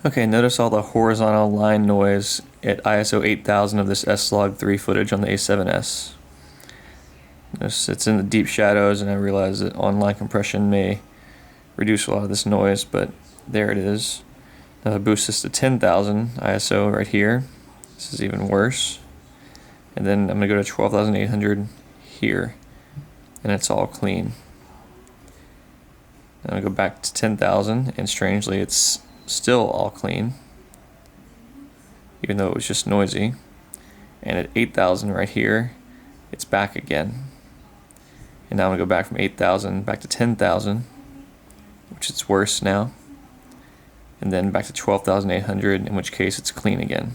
Okay, notice all the horizontal line noise at ISO 8000 of this S-Log3 footage on the A7S. Notice it's in the deep shadows, and I realize that online compression may reduce a lot of this noise, but there it is. Now I boost this to 10,000 ISO right here. This is even worse. And then I'm going to go to 12,800 here, and it's all clean. Now I'm going to go back to 10,000, and strangely it's still all clean, even though it was just noisy. And at 8,000 right here, it's back again. And now I'm going to go back from 8,000 back to 10,000, which is worse now. And then back to 12,800, in which case it's clean again.